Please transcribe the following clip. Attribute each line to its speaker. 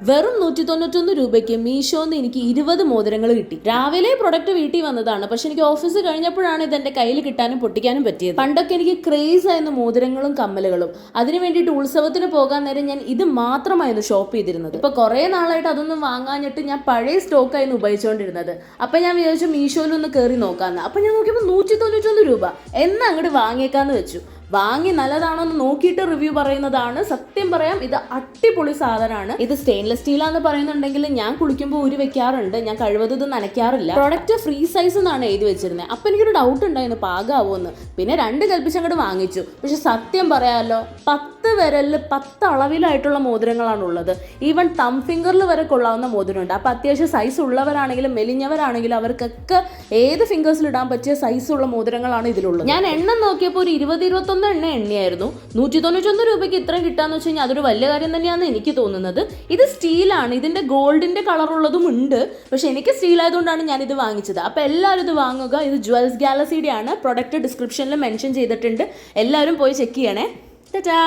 Speaker 1: വെറും 191 രൂപയ്ക്ക് മീഷോന്ന് എനിക്ക് 20 മോതിരങ്ങൾ കിട്ടി. രാവിലെ പ്രൊഡക്റ്റ് വീട്ടിൽ വന്നതാണ്, പക്ഷെ എനിക്ക് ഓഫീസ് കഴിഞ്ഞപ്പോഴാണ് ഇത് എന്റെ കയ്യിൽ കിട്ടാനും പൊട്ടിക്കാനും പറ്റിയത്. പണ്ടൊക്കെ എനിക്ക് ക്രേസ് ആയിരുന്നു മോതിരങ്ങളും കമ്മലുകളും. അതിനു വേണ്ടിയിട്ട് ഉത്സവത്തിന് പോകാൻ നേരം ഞാൻ ഇത് മാത്രമായിരുന്നു ഷോപ്പ് ചെയ്തിരുന്നത്. ഇപ്പൊ കുറെ നാളായിട്ട് അതൊന്നും വാങ്ങാഞ്ഞിട്ട് ഞാൻ പഴയ സ്റ്റോക്കായിരുന്നു ഉപയോഗിച്ചുകൊണ്ടിരുന്നത്. അപ്പൊ ഞാൻ വിചാരിച്ചു മീഷോയിലൊന്ന് കയറി നോക്കാന്ന്. അപ്പൊ ഞാൻ നോക്കിയപ്പോൾ 191 രൂപ എന്നാ അങ്ങോട്ട് വാങ്ങിയേക്കാന്ന് വെച്ചു. വാങ്ങി നല്ലതാണോ എന്ന് നോക്കിയിട്ട് റിവ്യൂ പറയുന്നതാണ്. സത്യം പറയാം, ഇത് അടിപൊളി സാധനമാണ്. ഇത് സ്റ്റെയിൻലെസ് സ്റ്റീലാന്ന് പറയുന്നുണ്ടെങ്കിൽ ഞാൻ കുളിക്കുമ്പോൾ ഊരി വെക്കാറുണ്ട്. ഞാൻ കഴിവതും ഇത് നനയ്ക്കാറില്ല. പ്രൊഡക്റ്റ് ഫ്രീ സൈസ് എന്നാണ് എഴുതി വെച്ചിരുന്നത്. അപ്പൊ എനിക്കൊരു ഡൗട്ട് ഉണ്ടായിരുന്നു പാകാവോന്ന്. പിന്നെ 2 കൽപ്പിച്ചങ്ങോട്ട് വാങ്ങിച്ചു. പക്ഷെ സത്യം പറയാമല്ലോ, 10 വിരലിൽ 10 അളവിലായിട്ടുള്ള മോതിരങ്ങളാണ് ഉള്ളത്. ഈവൻ തം ഫിംഗറിൽ വരെ കൊള്ളാവുന്ന മോതിരമുണ്ട്. അപ്പൊ അത്യാവശ്യം സൈസ് ഉള്ളവരാണെങ്കിലും മെലിഞ്ഞവരാണെങ്കിലും അവർക്കൊക്കെ ഏത് ഫിംഗേഴ്സിൽ ഇടാൻ പറ്റിയ സൈസുള്ള മോതിരങ്ങളാണ് ഇതിലുള്ളത്. ഞാൻ എണ്ണം നോക്കിയപ്പോൾ ഒരു 20-21 എണ്ണയായിരുന്നു. 191 രൂപയ്ക്ക് ഇത്രയും കിട്ടാന്ന് വെച്ച് കഴിഞ്ഞാൽ അതൊരു വലിയ കാര്യം തന്നെയാണെന്ന് എനിക്ക് തോന്നുന്നത്. ഇത് സ്റ്റീലാണ്, ഇതിന്റെ ഗോൾഡിന്റെ കളറുള്ളതും ഉണ്ട്. പക്ഷെ എനിക്ക് സ്റ്റീൽ ആയതുകൊണ്ടാണ് ഞാൻ ഇത് വാങ്ങിച്ചത്. അപ്പൊ എല്ലാവരും ഇത് വാങ്ങുക. ഇത് ജ്വൽസ് ഗാലക്സിയുടെ ആണ്. പ്രൊഡക്റ്റ് ഡിസ്ക്രിപ്ഷനിൽ മെൻഷൻ ചെയ്തിട്ടുണ്ട്. എല്ലാവരും പോയി ചെക്ക് ചെയ്യണേ. ടാറ്റാ.